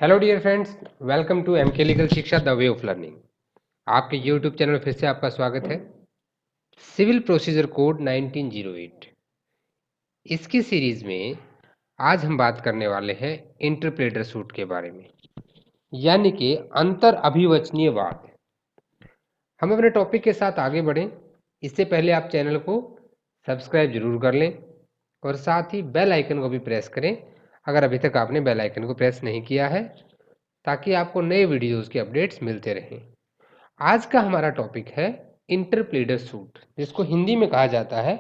Hello dear friends, welcome to MK legal शिक्षा the way of learning. आपके YouTube channel में फिर से आपका स्वागत है। सिविल प्रोसीजर कोड 1908 इसकी सीरीज में आज हम बात करने वाले हैं इंटरप्रेटर सूट के बारे में, यानी कि अंतर अभिवचनीय वाद। हम अपने टॉपिक के साथ आगे बढ़ें इससे पहले आप चैनल को सब्सक्राइब जरूर कर लें और साथ ही बेल आइकन को भी प्रेस करें अगर अभी तक आपने बेल आइकन को प्रेस नहीं किया है, ताकि आपको नए वीडियोस के अपडेट्स मिलते रहें। आज का हमारा टॉपिक है इंटरप्लेडर सूट, जिसको हिंदी में कहा जाता है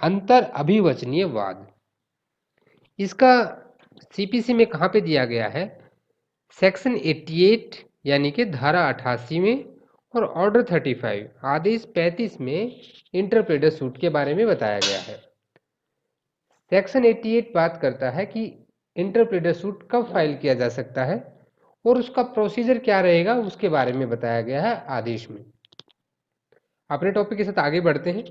अंतर अभिवचनीय वाद। इसका सीपीसी में कहाँ पे दिया गया है? सेक्शन 88 यानी कि धारा 88 में और ऑर्डर 35 आदेश 35 में इंटरप्लेडर सूट के बारे में बताया गया है। सेक्शन 88 बात करता है कि इंटरप्लेडर सूट कब फाइल किया जा सकता है और उसका प्रोसीजर क्या रहेगा, उसके बारे में बताया गया है आदेश में। अपने टॉपिक के साथ आगे बढ़ते हैं।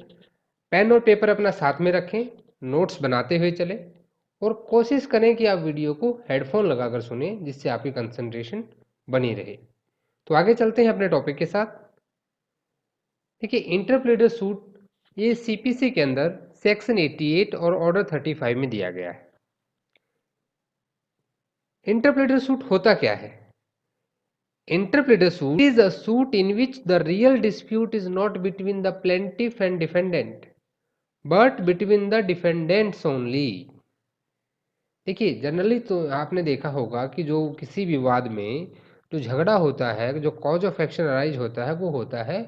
पेन और पेपर अपना साथ में रखें, नोट्स बनाते हुए चलें और कोशिश करें कि आप वीडियो को हेडफोन लगाकर सुने, जिससे आपकी कंसंट्रेशन बनी रहे। तो आगे चलते हैं अपने टॉपिक के साथ। देखिए, इंटरप्लेडर सूट ये सीपीसी के अंदर सेक्शन 88 और ऑर्डर 35 में दिया गया है। इंटरप्लेडर सूट होता क्या है? Interpreter suit is a suit in which the real dispute is not between the plaintiff and defendant, but between the defendants only. देखिए, जनरली तो आपने देखा होगा कि जो किसी विवाद में जो झगड़ा होता है, जो कॉज ऑफ एक्शन अराइज होता है, वो होता है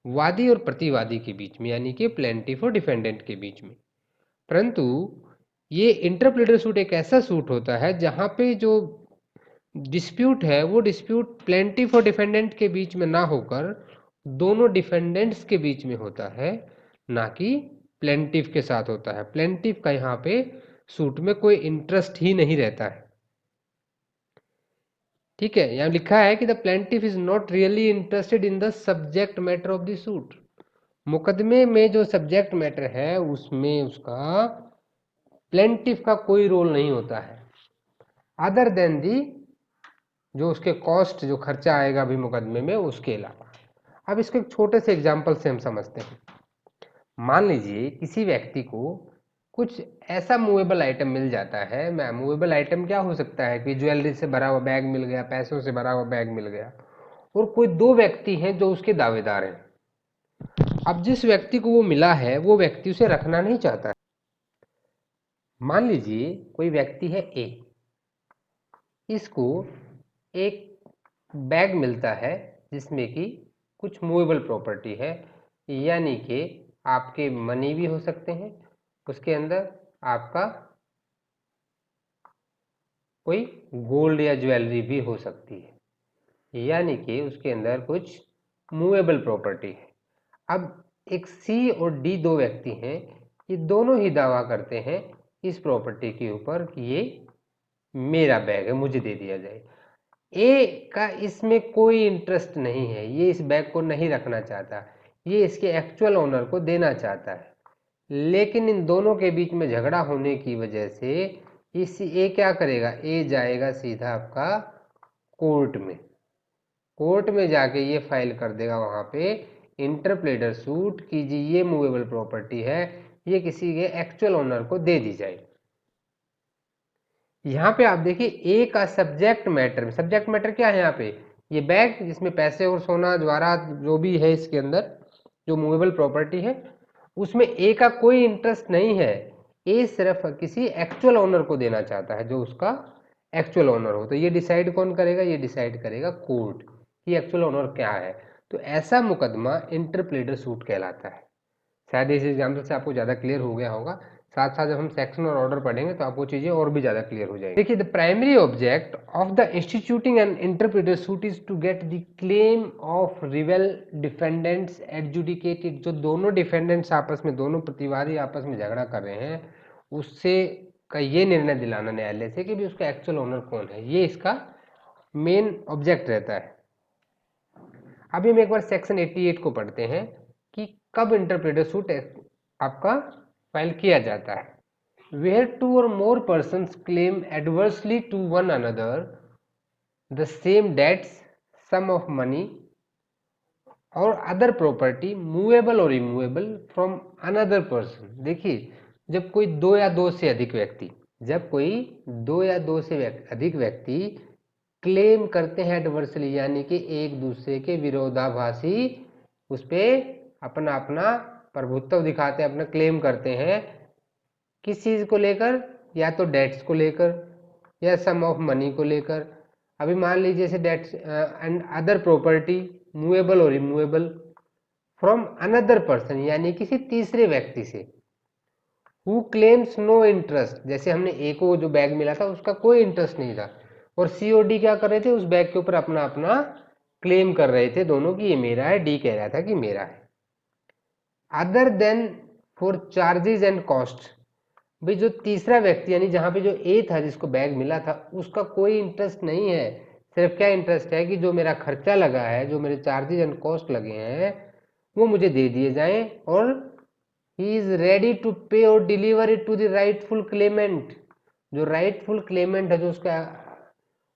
वादी और प्रतिवादी के बीच में, यानी कि प्लेंटिफ और डिफेंडेंट के बीच में। परंतु ये इंटरप्रेटर सूट एक ऐसा सूट होता है जहाँ पे जो डिस्प्यूट है वो डिस्प्यूट प्लेंटिफ और डिफेंडेंट के बीच में ना होकर दोनों डिफेंडेंट्स के बीच में होता है, ना कि प्लेंटिफ के साथ होता है। प्लेंटिफ का यहाँ पे सूट में कोई इंटरेस्ट ही नहीं रहता है। ठीक है, यहाँ लिखा है कि the plaintiff is not really interested in the subject matter of the suit. मुकदमे में जो सब्जेक्ट मैटर है उसमें उसका प्लेंटिफ का कोई रोल नहीं होता है, अदर देन दी जो उसके कॉस्ट, जो खर्चा आएगा अभी मुकदमे में, उसके अलावा। अब इसको एक छोटे से एग्जाम्पल से हम समझते हैं। मान लीजिए किसी व्यक्ति को कुछ ऐसा मूवेबल आइटम मिल जाता है। मैं मूवेबल आइटम क्या हो सकता है कि ज्वेलरी से भरा हुआ बैग मिल गया, पैसों से भरा हुआ बैग मिल गया, और कोई दो व्यक्ति हैं जो उसके दावेदार हैं। अब जिस व्यक्ति को वो मिला है वो व्यक्ति उसे रखना नहीं चाहता है। मान लीजिए कोई व्यक्ति है ए, इसको एक बैग मिलता है जिसमें कि कुछ मूवेबल प्रॉपर्टी है, यानी कि आपके मनी भी हो सकते हैं, उसके अंदर आपका कोई गोल्ड या ज्वेलरी भी हो सकती है, यानी कि उसके अंदर कुछ मूवेबल प्रॉपर्टी है। अब एक सी और डी दो व्यक्ति हैं, ये दोनों ही दावा करते हैं इस प्रॉपर्टी के ऊपर कि ये मेरा बैग है, मुझे दे दिया जाए। ए का इसमें कोई इंटरेस्ट नहीं है, ये इस बैग को नहीं रखना चाहता, ये इसके एक्चुअल ओनर को देना चाहता है। लेकिन इन दोनों के बीच में झगड़ा होने की वजह से इस ए क्या करेगा, ए जाएगा सीधा आपका कोर्ट में। कोर्ट में जाके ये फाइल कर देगा वहां पे इंटरप्लेडर सूट की जी ये मूवेबल प्रॉपर्टी है, ये किसी के एक्चुअल ओनर को दे दी जाए। यहाँ पे आप देखिए ए का सब्जेक्ट मैटर क्या है यहाँ पे? ये बैग जिसमें पैसे और सोना जवाहरात जो भी है इसके अंदर जो मूवेबल प्रॉपर्टी है, उसमें ए का कोई इंटरेस्ट नहीं है। ए सिर्फ किसी एक्चुअल ओनर को देना चाहता है जो उसका एक्चुअल ओनर हो। तो ये डिसाइड कौन करेगा? ये डिसाइड करेगा कोर्ट कि एक्चुअल ओनर क्या है। तो ऐसा मुकदमा इंटरप्लेडर सूट कहलाता है। शायद इस एग्जाम्पल से आपको ज़्यादा क्लियर हो गया होगा। साथ साथ जब हम सेक्शन और ऑर्डर पढ़ेंगे तो आपको चीज़ें और भी ज़्यादा क्लियर हो जाएंगी। देखिए, the primary object of the instituting and interpreter suit is to get the claim of rival defendants adjudicated. जो दोनों डिफेंडेंट्स आपस में, दोनों प्रतिवादी आपस में झगड़ा कर रहे हैं, उससे का ये निर्णय दिलाना न्यायालय से कि भी उसका एक्चुअल ओनर कौन है। ये इसका मेन ऑब्जेक्ट रहता है। अभी हम एक बार सेक्शन 88 को पढ़ते हैं कि कब इंटरप्रेटर सूट आपका फाइल किया जाता है। Where two or more persons claim adversely to one another, the same debts, sum of money और अदर प्रॉपर्टी मूवेबल और इमूवेबल फ्रॉम अनदर पर्सन। देखिए, जब कोई दो या दो से अधिक व्यक्ति जब कोई दो या दो से अधिक व्यक्ति क्लेम करते हैं एडवर्सली, यानी कि एक दूसरे के विरोधाभासी उस पे अपना अपना प्रभुत्व दिखाते हैं, अपना क्लेम करते हैं, किस चीज को लेकर, या तो डेट्स को लेकर या सम ऑफ मनी को लेकर। अभी मान लीजिए जैसे debts and other property movable और इमूवेबल फ्रॉम अनदर पर्सन, यानी किसी तीसरे व्यक्ति से। हु क्लेम्स नो इंटरेस्ट, जैसे हमने ए को जो बैग मिला था उसका कोई इंटरेस्ट नहीं था, और सी और डी क्या कर रहे थे, उस बैग के ऊपर अपना अपना क्लेम कर रहे थे दोनों की ये मेरा है, डी कह रहा था कि मेरा है। Other than for charges and cost, भाई जो तीसरा व्यक्ति यानी जहां पे जो ए था जिसको बैग मिला था उसका कोई इंटरेस्ट नहीं है, सिर्फ क्या इंटरेस्ट है कि जो मेरा खर्चा लगा है, जो मेरे चार्जेस एंड कॉस्ट लगे हैं वो मुझे दे दिए जाएं, और he is ready to pay और deliver it to the rightful claimant. जो राइटफुल क्लेमेंट है, जो उसका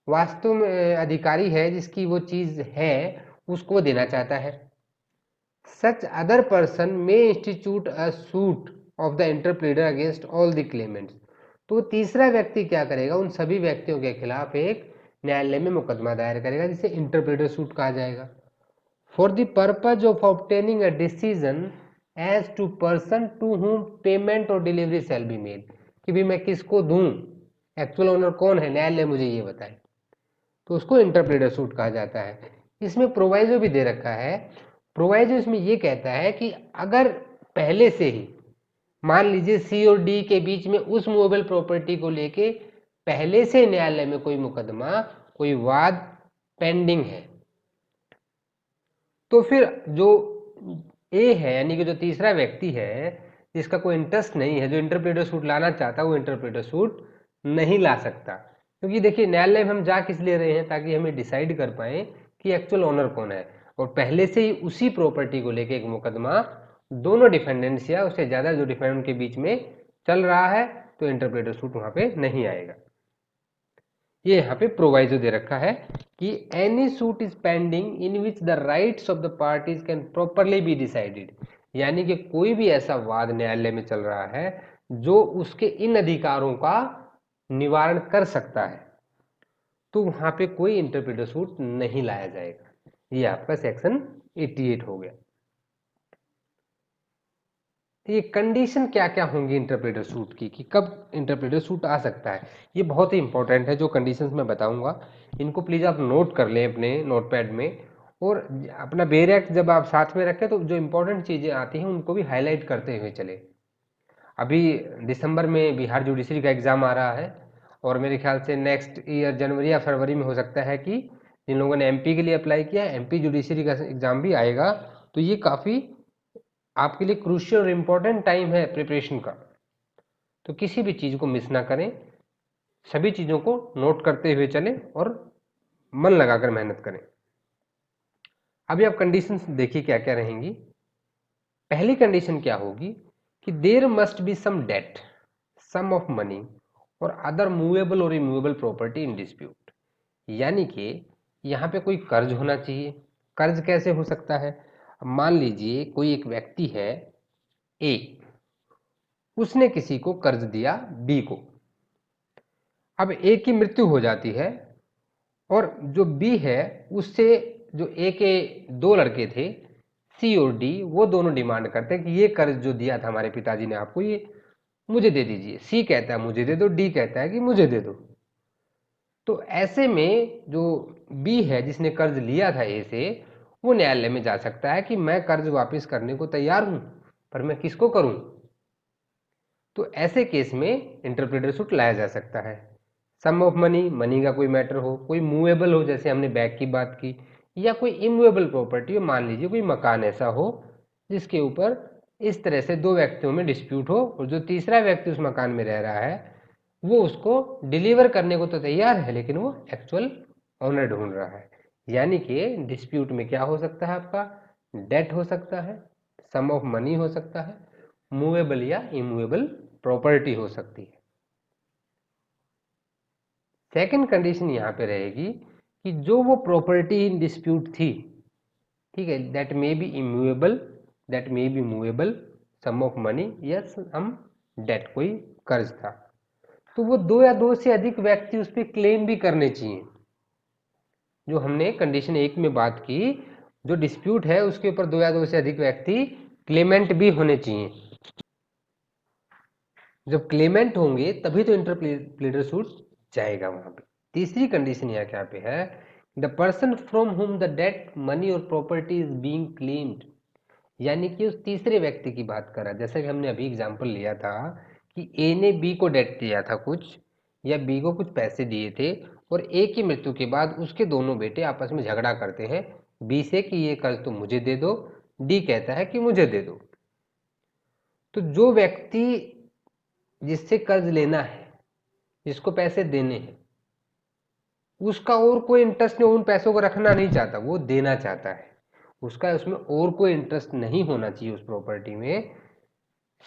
वास्तव में अधिकारी है जिसकी वो चीज है, उसको देना चाहता है। Such other person may institute a suit of the interpleader against all the claimants. तो तीसरा व्यक्ति क्या करेगा, उन सभी व्यक्तियों के खिलाफ एक न्यायालय में मुकदमा दायर करेगा जिसे इंटरप्लेडर सूट कहा जाएगा। For the purpose of obtaining a decision as to person to whom payment और डिलीवरी शैल बी मेड, कि भी मैं किसको दूं, एक्चुअल ओनर कौन है, न्यायालय मुझे ये बताए, तो उसको इंटरप्लेडर सूट कहा जाता है। इसमें प्रोवाइजो भी दे रखा है। प्रोवाइजो इसमें ये कहता है कि अगर पहले से ही मान लीजिए सी और डी के बीच में उस मूवेबल प्रॉपर्टी को लेके पहले से न्यायालय में कोई मुकदमा, कोई वाद पेंडिंग है, तो फिर जो ए है यानी कि जो तीसरा व्यक्ति है जिसका कोई इंटरेस्ट नहीं है, जो इंटरप्रेटर सूट लाना चाहता है, वो इंटरप्रेटर सूट नहीं ला सकता। क्योंकि देखिए न्यायालय में हम जा किस लिए रहे हैं, ताकि हमें डिसाइड कर पाए कि एक्चुअल ओनर कौन है, और पहले से ही उसी प्रॉपर्टी को लेके एक मुकदमा दोनों डिफेंडेंट्स या उससे ज्यादा जो डिफेंडेंट के बीच में चल रहा है, तो इंटरप्रेटर सूट वहां पे नहीं आएगा। ये यहाँ पे प्रोवाइजो दे रखा है कि any suit is pending in which the rights of the parties can properly be decided, यानी कि कोई भी ऐसा वाद न्यायालय में चल रहा है जो उसके इन अधिकारों का निवारण कर सकता है, तो वहां पे कोई इंटरप्रेटर सूट नहीं लाया जाएगा। ये आपका सेक्शन 88 हो गया। ये कंडीशन क्या क्या होंगी इंटरप्रेटर सूट की, कि कब इंटरप्रेटर सूट आ सकता है, ये बहुत ही इंपॉर्टेंट है। जो कंडीशंस मैं बताऊंगा इनको प्लीज आप नोट कर लें अपने नोटपैड में, और अपना बेयर एक्ट जब आप साथ में रखें तो जो इंपॉर्टेंट चीजें आती हैं उनको भी हाईलाइट करते हुए चले। अभी दिसंबर में बिहार जुडिशरी का एग्जाम आ रहा है, और मेरे ख्याल से नेक्स्ट ईयर जनवरी या फरवरी में हो सकता है कि जिन लोगों ने एमपी के लिए अप्लाई किया एमपी जुडिशरी का एग्जाम भी आएगा, तो ये काफी आपके लिए क्रूशियल और इम्पोर्टेंट टाइम है प्रिपरेशन का। तो किसी भी चीज को मिस ना करें, सभी चीजों को नोट करते हुए चलें और मन लगाकर मेहनत करें। अभी आप कंडीशंस देखिए क्या क्या रहेंगी। पहली कंडीशन क्या होगी कि there must be some debt, sum of money और अदर मूवेबल और इमूवेबल प्रॉपर्टी इन डिस्प्यूट, यानी कि यहाँ पे कोई कर्ज होना चाहिए। कर्ज कैसे हो सकता है, अब मान लीजिए कोई एक व्यक्ति है ए, उसने किसी को कर्ज दिया बी को। अब ए की मृत्यु हो जाती है, और जो बी है उससे जो ए के दो लड़के थे सी और डी, वो दोनों डिमांड करते हैं कि ये कर्ज जो दिया था हमारे पिताजी ने आपको, ये मुझे दे दीजिए। सी कहता है मुझे दे दो, डी कहता है कि मुझे दे दो। तो ऐसे में जो बी है जिसने कर्ज लिया था ए से, वो न्यायालय में जा सकता है कि मैं कर्ज वापस करने को तैयार हूं, पर मैं किसको करूं। तो ऐसे केस में इंटरप्रेटर सूट लाया जा सकता है। सम ऑफ मनी, मनी का कोई मैटर हो, कोई मूवेबल हो जैसे हमने बैग की बात की, या कोई इमूवेबल प्रॉपर्टी हो, मान लीजिए कोई मकान ऐसा हो जिसके ऊपर इस तरह से दो व्यक्तियों में डिस्प्यूट हो, और जो तीसरा व्यक्ति उस मकान में रह रहा है वो उसको डिलीवर करने को तो तैयार है, लेकिन वो एक्चुअल ओनर ढूंढ रहा है। यानी कि डिस्प्यूट में क्या हो सकता है आपका, डेट हो सकता है, सम ऑफ मनी हो सकता है, मूवेबल या इमूवेबल प्रॉपर्टी हो सकती है। सेकंड कंडीशन यहां पे रहेगी कि जो वो प्रॉपर्टी इन डिस्प्यूट थी, ठीक है, that may be immovable, that may be movable, sum of money या सम डेट, कोई कर्ज था, तो वो दो या दो से अधिक व्यक्ति उस पर क्लेम भी करने चाहिए। जो हमने कंडीशन 1 में बात की, जो डिस्प्यूट है उसके ऊपर दो या दो से अधिक व्यक्ति क्लेमेंट भी होने चाहिए। जब क्लेमेंट होंगे तभी तो इंटरप्लीडर सूट जाएगा वहां पे। तीसरी कंडीशन यहाँ क्या पे है, the person from home the debt money और प्रॉपर्टी इज बीइंग क्लेम्ड, यानी कि उस तीसरे व्यक्ति की बात कर रहा है। जैसे कि हमने अभी एग्जांपल लिया था कि ए ने बी को डेट दिया था कुछ, या बी को कुछ पैसे दिए थे, और ए की मृत्यु के बाद उसके दोनों बेटे आपस में झगड़ा करते हैं बी से कि ये कर्ज तो मुझे दे दो, डी कहता है कि मुझे दे दो। तो जो व्यक्ति जिससे कर्ज लेना है, जिसको पैसे देने हैं, उसका और कोई इंटरेस्ट नहीं, उन पैसों को रखना नहीं चाहता, वो देना चाहता है। उसका उसमें और कोई इंटरेस्ट नहीं होना चाहिए उस प्रॉपर्टी में,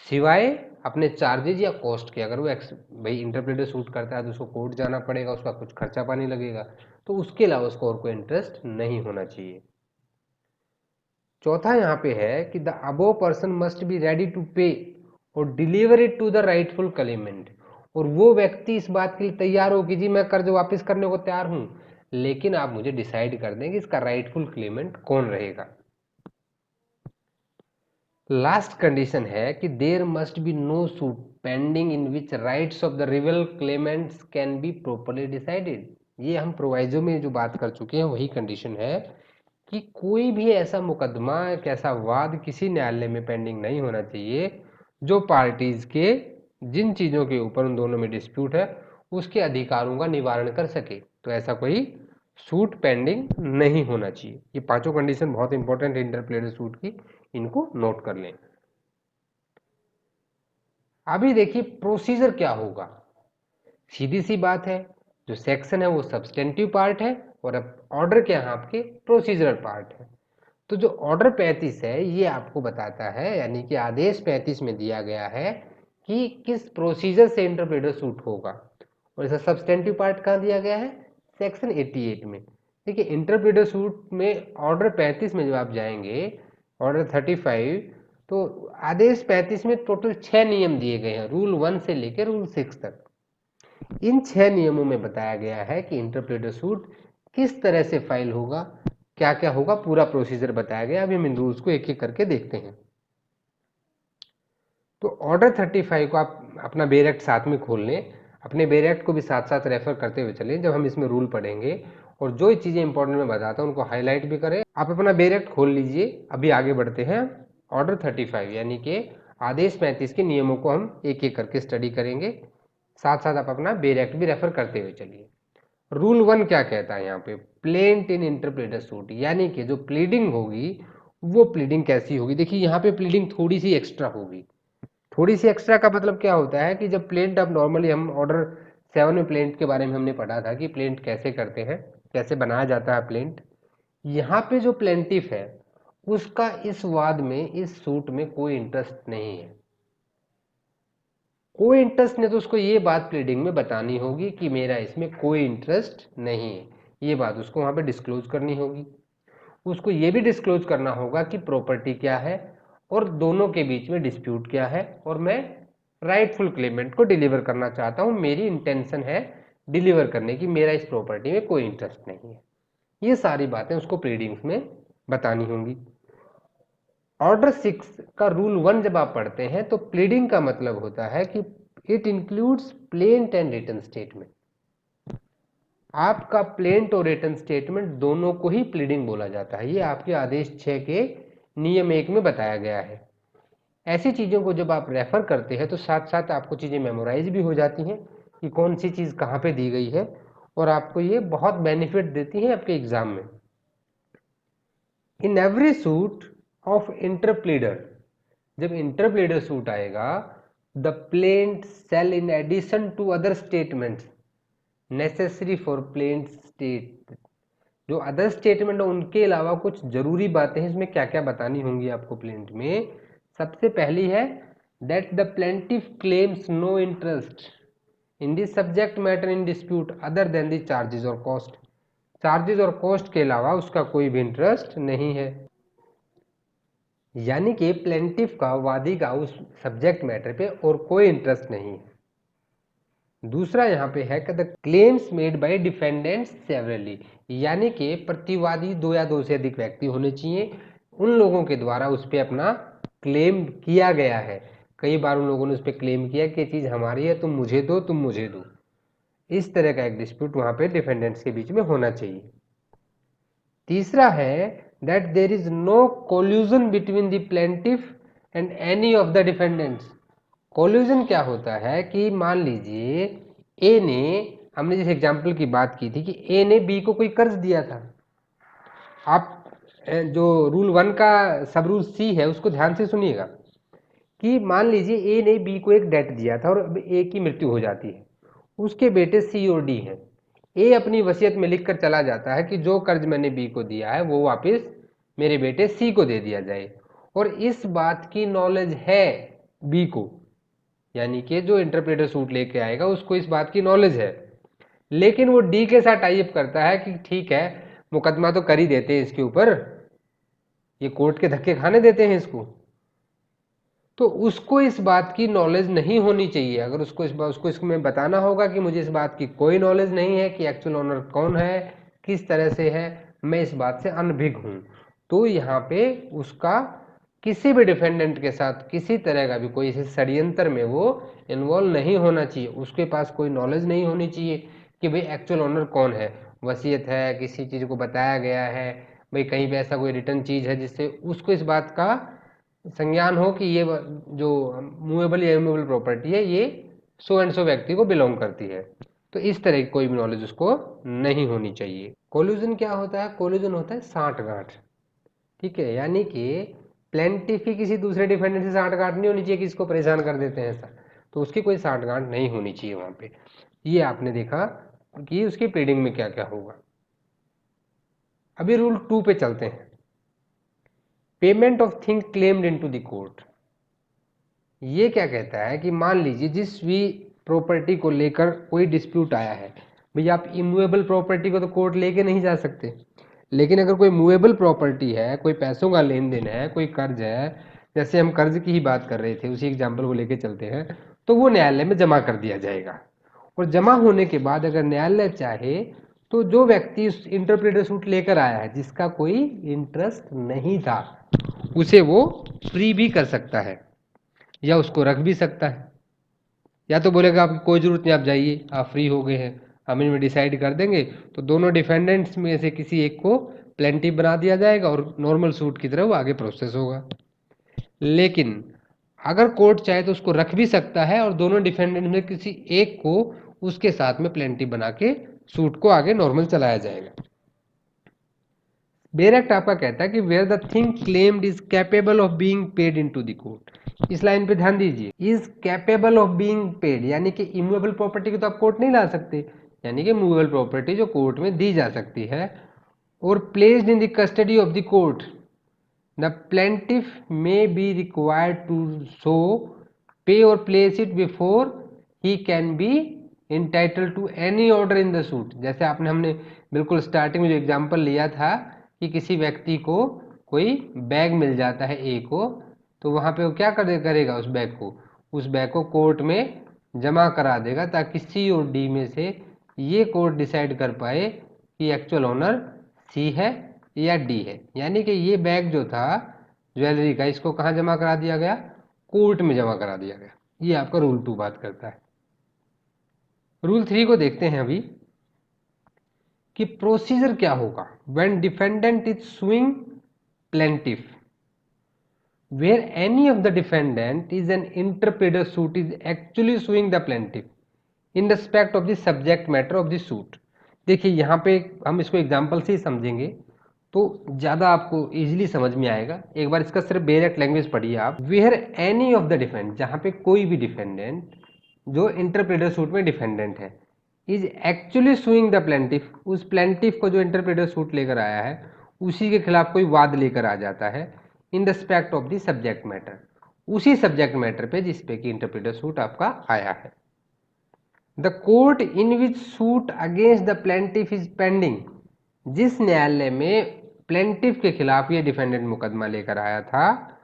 सिवाय अपने चार्जेज या कॉस्ट के। अगर वो भाई इंटरप्रेटर शूट करता है तो उसको कोर्ट जाना पड़ेगा, उसका कुछ खर्चा पानी लगेगा, तो उसके अलावा उसको और कोई इंटरेस्ट नहीं होना चाहिए। चौथा यहाँ पे है कि the above person must be ready to pay और deliver it to the rightful claimant, और वो व्यक्ति इस बात के लिए तैयार हो कि जी मैं कर्ज वापस करने को तैयार हूं, लेकिन आप मुझे डिसाइड कर दें कि इसका राइटफुल क्लेमेंट कौन रहेगा। लास्ट कंडीशन है कि there must be no suit pending in which rights of the rival claimants can be properly decided. ये हम प्रोवाइजो में जो बात कर चुके हैं वही कंडीशन है कि कोई भी ऐसा मुकदमा, एक ऐसा वाद किसी न्यायालय में पेंडिंग नहीं होना चाहिए जो पार्टीज के जिन चीजों के ऊपर उन दोनों में डिस्प्यूट है उसके अधिकारों का निवारण कर सके। तो ऐसा कोई सूट पेंडिंग नहीं होना चाहिए। ये पांचों कंडीशन बहुत इंपॉर्टेंट है इंटरप्लेडर सूट की, इनको नोट कर लें। अभी देखिए प्रोसीजर क्या होगा। सीधी सी बात है, जो सेक्शन है वो सब्सटेंटिव पार्ट है और अब ऑर्डर क्या है आपके प्रोसीजरल पार्ट है। तो जो ऑर्डर 35 है ये आपको बताता है, यानी कि आदेश 35 में दिया गया है कि किस प्रोसीजर से इंटरप्रेटर सूट होगा, और इसका सब्सटेंटिव पार्ट कहाँ दिया गया है, सेक्शन 88 में। देखिए इंटरप्रेटर सूट में ऑर्डर 35 में जब आप जाएंगे, ऑर्डर 35, तो आदेश 35 में टोटल 6 नियम दिए गए हैं, रूल 1 से लेकर रूल 6 तक। इन 6 नियमों में बताया गया है कि इंटरप्रेटर सूट किस तरह से फाइल होगा, क्या क्या होगा, पूरा प्रोसीजर बताया गया। अभी हम इन रूल्स को एक एक करके देखते हैं। तो ऑर्डर 35 को आप अपना बेरेक्ट साथ में खोल लें, अपने बेरेक्ट को भी साथ साथ रेफर करते हुए चलें जब हम इसमें रूल पढ़ेंगे, और जो चीज़ें इंपॉर्टेंट मैं बताता हूँ उनको हाईलाइट भी करें। आप अपना बेरेक्ट खोल लीजिए, अभी आगे बढ़ते हैं। ऑर्डर 35 यानी कि आदेश 35 के नियमों को हम एक एक करके स्टडी करेंगे, साथ साथ आप अपना बेरेक्ट भी रेफर करते हुए चलिए। रूल 1 क्या कहता है यहाँ पे, प्लेंट इन इंटरप्रेटर सूट, यानी कि जो प्लीडिंग होगी वो प्लीडिंग कैसी होगी। देखिए यहाँ पे प्लीडिंग थोड़ी सी एक्स्ट्रा होगी। थोड़ी सी एक्स्ट्रा का मतलब क्या होता है कि जब प्लेंट, अब नॉर्मली हम ऑर्डर 7 में प्लेंट के बारे में हमने पढ़ा था कि प्लेंट कैसे करते हैं, कैसे बनाया जाता है प्लेंट। यहाँ पे जो प्लेंटिफ है उसका इस वाद में, इस सूट में कोई इंटरेस्ट नहीं है, कोई इंटरेस्ट नहीं, तो उसको ये बात प्लीडिंग में बतानी होगी कि मेरा इसमें कोई इंटरेस्ट नहीं है। ये बात उसको वहां पे डिस्क्लोज करनी होगी। उसको ये भी डिस्क्लोज करना होगा कि प्रॉपर्टी क्या है और दोनों के बीच में डिस्प्यूट क्या है, और मैं राइटफुल क्लेमेंट को डिलीवर करना चाहता हूं, मेरी इंटेंशन है डिलीवर करने की, मेरा इस प्रॉपर्टी में कोई इंटरेस्ट नहीं है। ये सारी बातें उसको प्लीडिंग्स में बतानी होंगी। ऑर्डर 6 का रूल 1 जब आप पढ़ते हैं तो प्लीडिंग का मतलब होता है कि it includes plaint and written statement. आपका प्लेंट और रिटन स्टेटमेंट दोनों को ही प्लीडिंग बोला जाता है। ये आपके आदेश 6 के नियम 1 में बताया गया है। ऐसी चीज़ों को जब आप रेफर करते हैं तो साथ साथ आपको चीज़ें मेमोराइज भी हो जाती हैं कि कौन सी चीज़ कहाँ पे दी गई है, और आपको ये बहुत बेनिफिट देती है आपके एग्जाम में। In every suit of interpleader, जब इंटरप्लीडर सूट आएगा, the plaint shall in addition to other statements necessary for plaint state, जो अदर स्टेटमेंट है उनके अलावा कुछ जरूरी बातें हैं इसमें क्या क्या बतानी होंगी आपको प्लेंट में। सबसे पहली है that the plaintiff claims no interest in the subject matter in dispute other than the charges और कॉस्ट। चार्जेस और कॉस्ट के अलावा उसका कोई भी इंटरेस्ट नहीं है। यानी कि प्लेंटिफ का, वादी का उस सब्जेक्ट मैटर पे और कोई इंटरेस्ट नहीं है। दूसरा यहाँ पे है कि the claims made by defendants severally, यानी कि प्रतिवादी दो या दो से अधिक व्यक्ति होने चाहिए, उन लोगों के द्वारा उस पर अपना क्लेम किया गया है। कई बार उन लोगों ने उस पर क्लेम किया कि चीज़ हमारी है, तुम मुझे दो, तुम मुझे दो। इस तरह का एक डिस्प्यूट वहाँ पे डिफेंडेंट्स के बीच में होना चाहिए। तीसरा है that there is no collusion between the plaintiff and any of the defendants. Collusion क्या होता है कि मान लीजिए ए ने, हमने जिस एग्जाम्पल की बात की थी कि ए ने बी को कोई कर्ज दिया था। आप जो रूल 1 का सब रूल सी है उसको ध्यान से सुनिएगा कि मान लीजिए ए ने बी को एक डेट दिया था और अब ए की मृत्यु हो जाती है, उसके बेटे सी और डी हैं। ए अपनी वसीयत में लिखकर चला जाता है कि जो कर्ज मैंने बी को दिया है वो वापस मेरे बेटे सी को दे दिया जाए, और इस बात की नॉलेज है बी को, यानी कि जो इंटरप्रेटर सूट लेके आएगा उसको इस बात की नॉलेज है। लेकिन वो डी के साथ टाइप करता है कि ठीक है, मुकदमा तो कर ही देते हैं इसके ऊपर, ये कोर्ट के धक्के खाने देते हैं इसको। तो उसको इस बात की नॉलेज नहीं होनी चाहिए। अगर उसको इसमें बताना होगा कि मुझे इस बात की कोई नॉलेज नहीं है कि एक्चुअल ओनर कौन है, किस तरह से है, मैं इस बात से अनभिज्ञ हूं, तो यहाँ पे उसका किसी भी डिफेंडेंट के साथ किसी तरह का भी कोई इस षड्यंत्र में वो इन्वॉल्व नहीं होना चाहिए। उसके पास कोई नॉलेज नहीं होनी चाहिए कि भाई एक्चुअल ओनर कौन है, वसीयत है, किसी चीज़ को बताया गया है, भाई कहीं पे ऐसा कोई रिटर्न चीज़ है जिससे उसको इस बात का संज्ञान हो कि ये जो मूवेबल या इमूवेबल प्रॉपर्टी है ये सो एंड सो व्यक्ति को बिलोंग करती है। तो इस तरह की कोई भी नॉलेज उसको नहीं होनी चाहिए। कोल्यूजन क्या होता है? कोल्यूजन होता है सांठगांठ। ठीक है, यानी कि प्लेंटिफ ही किसी दूसरे डिफेंडेंट से सांठगांठ नहीं होनी चाहिए कि इसको परेशान कर देते हैं ऐसा, तो उसकी कोई सांठगांठ नहीं होनी चाहिए वहां पे। ये आपने देखा कि उसकी प्लीडिंग में क्या क्या होगा। अभी रूल 2 पे चलते हैं, payment of thing claimed into the court. ये क्या कहता है कि मान लीजिए जिस भी प्रॉपर्टी को लेकर कोई डिस्प्यूट आया है, भैया आप इमूवेबल प्रॉपर्टी को तो कोर्ट लेके नहीं जा सकते, लेकिन अगर कोई मूवेबल प्रॉपर्टी है, कोई पैसों का लेन देन है, कोई कर्ज है, जैसे हम कर्ज की ही बात कर रहे थे उसी एग्जाम्पल को लेके चलते हैं, तो वो न्यायालय में जमा कर दिया जाएगा। और जमा होने के बाद अगर न्यायालय चाहे तो जो व्यक्ति उस इंटरप्रेटर सूट लेकर आया है जिसका कोई इंटरेस्ट नहीं था, उसे वो फ्री भी कर सकता है या उसको रख भी सकता है। या तो बोलेगा आपकी कोई ज़रूरत नहीं, आप जाइए, आप फ्री हो गए हैं, हम इनमें डिसाइड कर देंगे, तो दोनों डिफेंडेंट्स में से किसी एक को प्लेंटिफ बना दिया जाएगा और नॉर्मल सूट की तरह वो आगे प्रोसेस होगा। लेकिन अगर कोर्ट चाहे तो उसको रख भी सकता है और दोनों डिफेंडेंट में किसी एक को उसके साथ में प्लेंटिफ बना के सूट को आगे नॉर्मल चलाया जाएगा। बेयर एक्ट आपका कहता है कि where the thing claimed is capable of being paid into the court. इस लाइन पे ध्यान दीजिए, is capable of being paid, यानी कि इमूवेबल प्रॉपर्टी को तो आप कोर्ट नहीं ला सकते, यानी कि मूवेबल प्रॉपर्टी जो कोर्ट में दी जा सकती है, और placed in the custody of the court, the plaintiff may be required to so pay और place it before he can be entitle to any order in the suit. जैसे आपने हमने बिल्कुल स्टार्टिंग में जो एग्जांपल लिया था कि किसी व्यक्ति को कोई बैग मिल जाता है ए को, तो वहाँ पे वो क्या करेगा, उस बैग को कोर्ट में जमा करा देगा ताकि सी और डी में से ये कोर्ट डिसाइड कर पाए कि एक्चुअल ओनर सी है या डी है। यानी कि ये बैग जो था ज्वेलरी का, इसको कहाँ जमा करा दिया गया? कोर्ट में जमा करा दिया गया। ये आपका रूल 2 बात करता है। रूल 3 को देखते हैं अभी कि प्रोसीजर क्या होगा when defendant is sewing plaintiff, where any of the defendant is an interpleader suit is actually suing the plaintiff in respect of the subject matter of the suit। देखिए यहाँ पे हम इसको एग्जाम्पल से ही समझेंगे तो ज़्यादा आपको इजीली समझ में आएगा। एक बार इसका सिर्फ डायरेक्ट लैंग्वेज पढ़िए आप, where any of the defendant, जहाँ पे कोई भी डिफेंडेंट जो इंटरप्रेटर सूट में डिफेंडेंट है, is actually suing the plaintiff, उस प्लेंटिफ को जो इंटरप्रेटर सूट लेकर आया है उसी के खिलाफ कोई वाद लेकर आ जाता है in respect of the subject matter, उसी सब्जेक्ट मैटर पे जिसपे कि इंटरप्रेटर सूट आपका आया है। The court in which suit against the plaintiff is pending, जिस न्यायालय में प्लेंटिफ के खिलाफ ये डिफेंडेंट मुकदमा लेकर आया था,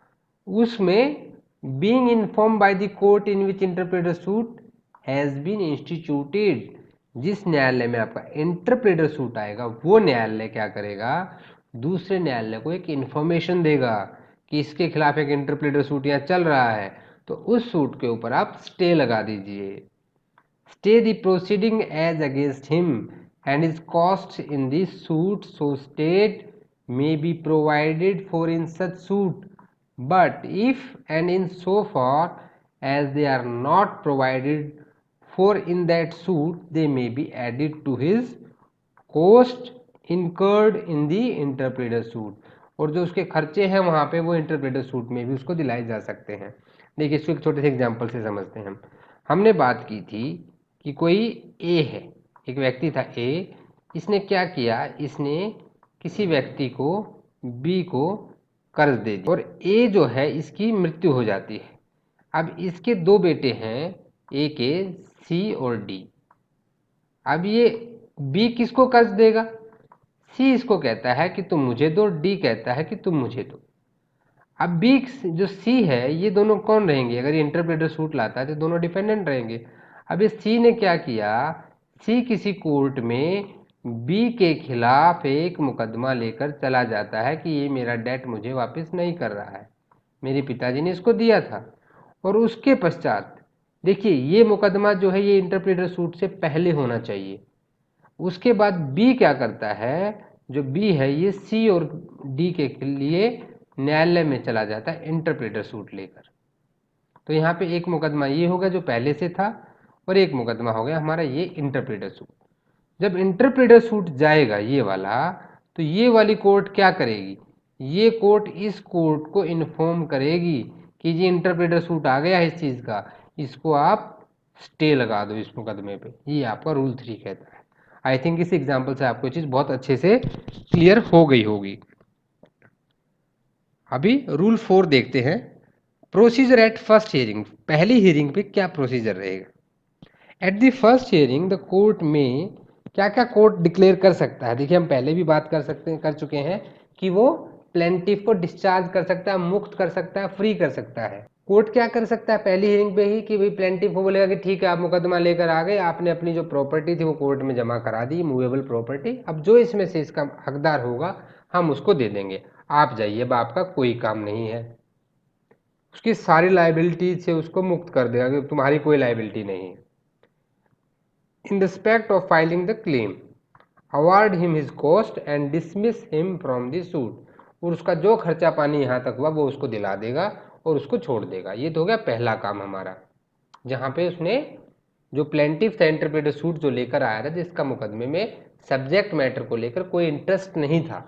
उसमें being inform by the court in which interpreter suit has been instituted, जिस न्यायालय में आपका इंटरप्रेटर सूट आएगा वो न्यायालय क्या करेगा, दूसरे न्यायालय को एक इंफॉर्मेशन देगा कि इसके खिलाफ एक इंटरप्रेटर सूट यहाँ चल रहा है, तो उस सूट के ऊपर आप स्टे लगा दीजिए। Stay the proceeding as against him and his costs in this suit, so state may be provided for in such suit, but if and in so far as they are not provided for in that suit, they may be added to his cost incurred in the interpreter suit, और जो उसके खर्चे हैं वहाँ पे वो interpreter suit में भी उसको दिलाए जा सकते हैं। देखिए इसको एक छोटे से एग्जांपल से समझते हैं। हमने बात की थी कि कोई ए है, एक व्यक्ति था ए, इसने क्या किया, इसने किसी व्यक्ति को बी को कर्ज दे दिया और ए जो है इसकी मृत्यु हो जाती है। अब इसके दो बेटे हैं, ए के सी और डी। अब ये बी किसको कर्ज देगा, सी इसको कहता है कि तुम मुझे दो, डी कहता है कि तुम मुझे दो। अब बी जो सी है ये दोनों कौन रहेंगे, अगर ये इंटरप्रेटर सूट लाता है तो दोनों डिपेंडेंट रहेंगे। अब इस सी ने क्या किया, सी किसी कोर्ट में बी के खिलाफ एक मुकदमा लेकर चला जाता है कि ये मेरा डेट मुझे वापस नहीं कर रहा है, मेरे पिताजी ने इसको दिया था। और उसके पश्चात देखिए ये मुकदमा जो है ये इंटरप्रेटर सूट से पहले होना चाहिए। उसके बाद बी क्या करता है, जो बी है ये सी और डी के लिए न्यायालय में चला जाता है इंटरप्रेटर सूट लेकर। तो यहाँ पे एक मुकदमा ये होगा जो पहले से था और एक मुकदमा हो गया हमारा ये इंटरप्रेटर सूट। जब इंटरप्रेटर सूट जाएगा ये वाला, तो ये वाली कोर्ट क्या करेगी, ये कोर्ट इस कोर्ट को इन्फॉर्म करेगी कि ये इंटरप्रेटर सूट आ गया है इस चीज़ का, इसको आप स्टे लगा दो इस मुकदमे पे। ये आपका रूल 3 कहता है। आई थिंक इस एग्जाम्पल से आपको चीज़ बहुत अच्छे से क्लियर हो गई होगी। अभी रूल 4 देखते हैं, प्रोसीजर एट फर्स्ट हियरिंग। पहली हियरिंग पे क्या प्रोसीजर रहेगा। At the first hearing the court में क्या क्या कोर्ट डिक्लेयर कर सकता है। देखिए हम पहले भी बात कर चुके हैं कि वो प्लेंटिफ को डिस्चार्ज कर सकता है, मुक्त कर सकता है, फ्री कर सकता है। कोर्ट क्या कर सकता है पहली हियरिंग पे ही कि भाई प्लेंटिफ को बोलेगा कि ठीक है आप मुकदमा लेकर आ गए, आपने अपनी जो प्रॉपर्टी थी वो कोर्ट में जमा करा दी, मूवेबल प्रॉपर्टी, अब जो इसमें से इसका हकदार होगा हम उसको दे देंगे, आप जाइए, अब आपका कोई काम नहीं है। उसकी सारी लाइबिलिटी से उसको मुक्त कर देगा कि तुम्हारी कोई लाइबिलिटी नहीं है। In respect of filing the claim award him his cost and dismiss him from the suit, और उसका जो खर्चा पानी यहाँ तक हुआ वो उसको दिला देगा और उसको छोड़ देगा। ये तो हो गया पहला काम हमारा, जहाँ पे उसने जो प्लेंटिफ था इंटरप्रेटर सूट जो लेकर आया था, जिसका मुकदमे में सब्जेक्ट मैटर को लेकर कोई इंटरेस्ट नहीं था,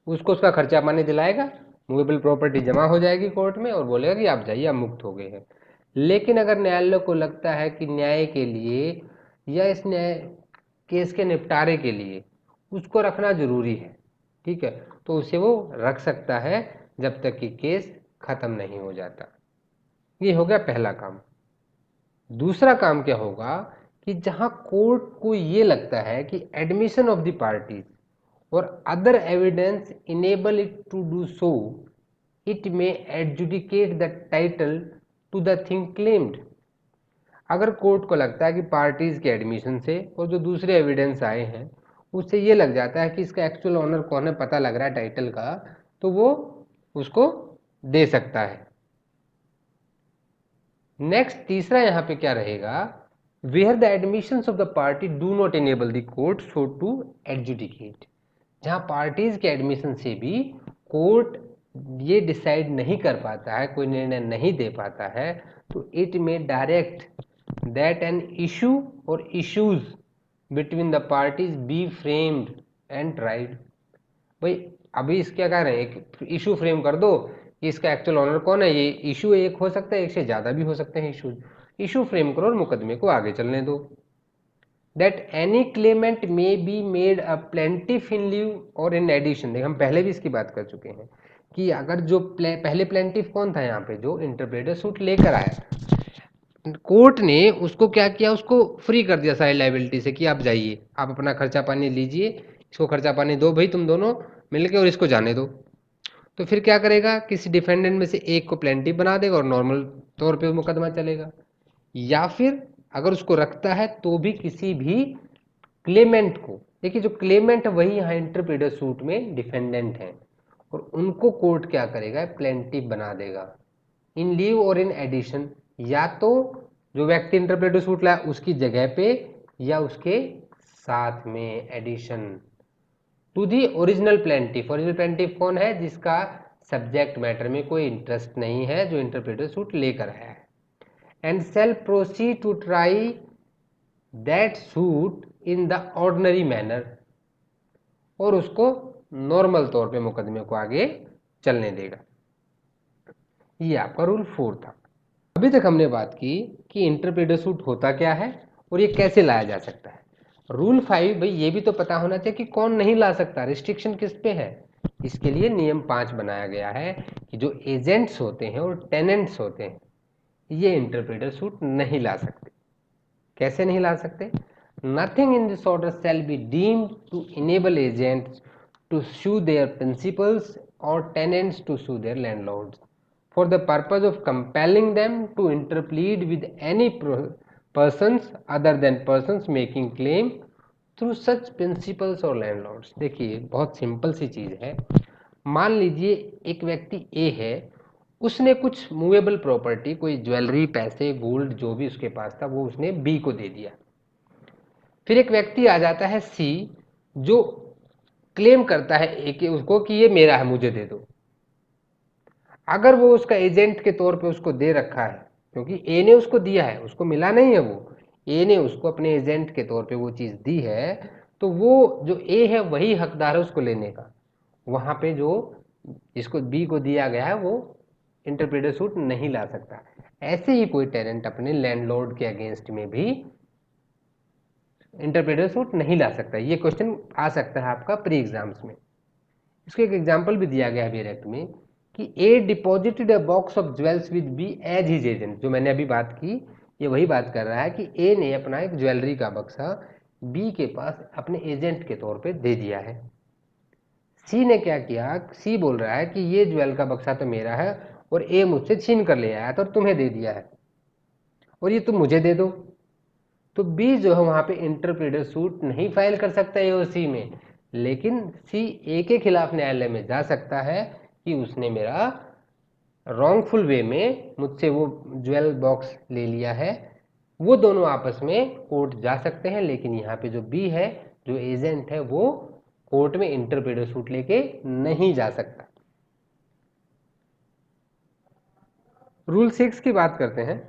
उसको उसका खर्चा पानी दिलाएगा, मूवेबल प्रॉपर्टी जमा हो जाएगी कोर्ट में और बोलेगा कि आप जाइए आप मुक्त हो गए हैं। लेकिन अगर न्यायालय को लगता है कि न्याय के लिए या इस न्याय केस के निपटारे के लिए उसको रखना जरूरी है, ठीक है, तो उसे वो रख सकता है जब तक कि केस खत्म नहीं हो जाता। ये हो गया पहला काम। दूसरा काम क्या होगा कि जहां कोर्ट को ये लगता है कि एडमिशन ऑफ द पार्टीज और other evidence enable it to do so, it may adjudicate the title to the thing claimed. अगर कोर्ट को लगता है कि पार्टीज के एडमिशन से और जो दूसरे एविडेंस आए हैं उससे ये लग जाता है कि इसका एक्चुअल ऑनर कौन है पता लग रहा है टाइटल का, तो वो उसको दे सकता है। नेक्स्ट तीसरा यहाँ पे क्या रहेगा, where the admissions of the party do not enable the court so to adjudicate. जहाँ पार्टीज के एडमिशन से भी कोर्ट ये डिसाइड नहीं कर पाता है, कोई निर्णय नहीं दे पाता है, तो इट में डायरेक्ट दैट एन इशू और issues between the parties B framed and tried. भाई अभी इसके क्या कह रहे हैं, एक इशू फ्रेम कर दो कि इसका एक्चुअल ऑनर कौन है। ये इशू एक हो सकता है, एक से ज़्यादा भी हो सकते हैं इशूज। इशू फ्रेम करो और मुकदमे को आगे चलने दो। That any Clement may be made a plaintiff in leave और इन एडिशन। देख हम पहले भी इसकी बात कर चुके हैं कि अगर जो पहले प्लेंटिफ कौन था यहाँ पे, जो इंटरप्रेटर सूट लेकर आया, कोर्ट ने उसको क्या किया, उसको फ्री कर दिया सारी लाइबिलिटी से कि आप जाइए आप अपना खर्चा पानी लीजिए, इसको खर्चा पानी दो भाई तुम दोनों मिलके और इसको जाने दो। तो फिर क्या करेगा, किसी डिफेंडेंट में से एक को प्लेंटिफ बना देगा और नॉर्मल तौर पे मुकदमा चलेगा। या फिर अगर उसको रखता है तो भी किसी भी क्लेमेंट को, देखिए जो क्लेमेंट वही यहाँ इंटरप्रेटर सूट में डिफेंडेंट है, और उनको कोर्ट क्या करेगा, प्लेंटिफ बना देगा इन लीव और इन एडिशन, या तो जो व्यक्ति इंटरप्रेटर सूट लाया उसकी जगह पे या उसके साथ में addition to the original plaintiff. Original plaintiff कौन है, जिसका सब्जेक्ट मैटर में कोई इंटरेस्ट नहीं है, जो इंटरप्रेटर सूट लेकर आया है। And shall proceed to try that suit in the ordinary manner, और उसको नॉर्मल तौर पे मुकदमे को आगे चलने देगा। ये आपका रूल 4 था। अभी तक हमने बात की कि इंटरप्रेटर सूट होता क्या है और ये कैसे लाया जा सकता है। रूल 5 भाई ये भी तो पता होना चाहिए कि कौन नहीं ला सकता, रिस्ट्रिक्शन किस पे है। इसके लिए नियम 5 बनाया गया है कि जो एजेंट्स होते हैं और टेनेंट्स होते हैं ये इंटरप्रेटर सूट नहीं ला सकते। कैसे नहीं ला सकते, nothing in this order shall be deemed to enable agents to sue their principals or tenants to sue their landlords for the purpose of compelling them to interplead with any persons other than persons making claim through such principals or landlords। देखिए बहुत simple सी चीज है। मान लीजिए एक व्यक्ति ए है, उसने कुछ मूवेबल प्रॉपर्टी, कोई ज्वेलरी, पैसे, गोल्ड जो भी उसके पास था वो उसने बी को दे दिया। फिर एक व्यक्ति आ जाता है सी, जो क्लेम करता है ए के उसको कि ये मेरा है, मुझे दे दो। अगर वो उसका एजेंट के तौर पे उसको दे रखा है, क्योंकि ए ने उसको दिया है, उसको मिला नहीं है, वो ए ने उसको अपने एजेंट के तौर पे वो चीज दी है, तो वो जो ए है वही हकदार है उसको लेने का। वहां पे जो जिसको बी को दिया गया है वो इंटरप्रेटर सूट नहीं ला सकता। ऐसे ही कोई टेनेंट अपने लैंडलॉर्ड के अगेंस्ट में भी इंटरप्रेटर सूट नहीं ला सकता। ये क्वेश्चन आ सकता है आपका प्री एग्जाम्स में। इसको एक एग्जाम्पल भी दिया गया है डायरेक्ट में कि A deposited a box of jewels with B as his agent. जो मैंने अभी बात की ये वही बात कर रहा है कि ए ने अपना एक ज्वेलरी का बक्सा बी के पास अपने एजेंट के तौर पे दे दिया है। सी ने क्या किया, सी बोल रहा है कि ये ज्वेल का बक्सा तो मेरा है और ए मुझसे छीन कर ले आया तो तुम्हें दे दिया है और ये तुम मुझे दे दो। तो बी जो है वहां पे इंटरप्रेटर सूट नहीं फाइल कर सकता है और सी में, लेकिन सी ए के खिलाफ न्यायालय में जा सकता है कि उसने मेरा रॉन्गफुल वे में मुझसे वो ज्वेल बॉक्स ले लिया है। वो दोनों आपस में कोर्ट जा सकते हैं, लेकिन यहाँ पे जो बी है, जो एजेंट है, वो कोर्ट में इंटरप्रेटर सूट लेके नहीं जा सकता। रूल 6 की बात करते हैं।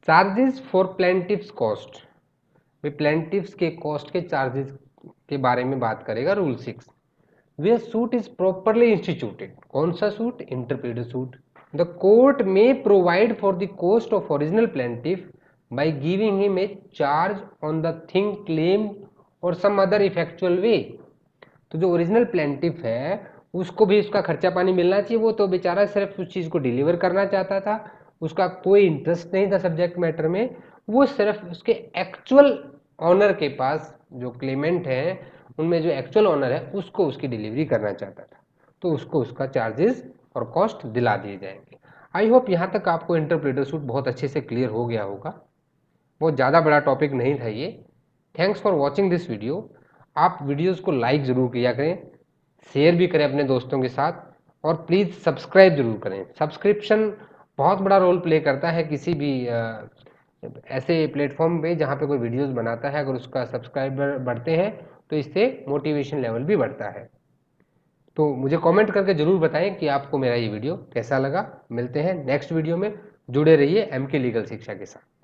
Charges for plaintiffs cost, plaintiffs के कॉस्ट के चार्जेस के बारे में बात करेगा rule 6। Where suit is properly instituted, कौन सा suit, interpreter suit. The court may provide for the cost of original plaintiff by giving him a charge on the thing claimed और सम अदर इफेक्चुअल वे। तो जो original plaintiff है उसको भी उसका खर्चा पानी मिलना चाहिए। वो तो बेचारा सिर्फ उस चीज को डिलीवर करना चाहता था, उसका कोई इंटरेस्ट नहीं था सब्जेक्ट मैटर में, वो सिर्फ उसके एक्चुअल ऑनर के पास, जो क्लेमेंट है उनमें जो एक्चुअल ऑनर है उसको उसकी डिलीवरी करना चाहता था, तो उसको उसका चार्जेस और कॉस्ट दिला दिए जाएंगे। आई होप यहाँ तक आपको इंटरप्रेटर सूट बहुत अच्छे से क्लियर हो गया होगा। बहुत ज़्यादा बड़ा टॉपिक नहीं था ये। Thanks for watching this video. आप वीडियोस को लाइक ज़रूर किया करें, शेयर भी करें अपने दोस्तों के साथ, और प्लीज़ सब्सक्राइब जरूर करें। सब्सक्रिप्शन बहुत बड़ा रोल प्ले करता है किसी भी ऐसे प्लेटफॉर्म पे जहाँ पे कोई वीडियोस बनाता है। अगर उसका सब्सक्राइबर बढ़ते हैं तो इससे मोटिवेशन लेवल भी बढ़ता है। तो मुझे कमेंट करके ज़रूर बताएं कि आपको मेरा ये वीडियो कैसा लगा। मिलते हैं नेक्स्ट वीडियो में, जुड़े रहिए एमके लीगल शिक्षा के साथ।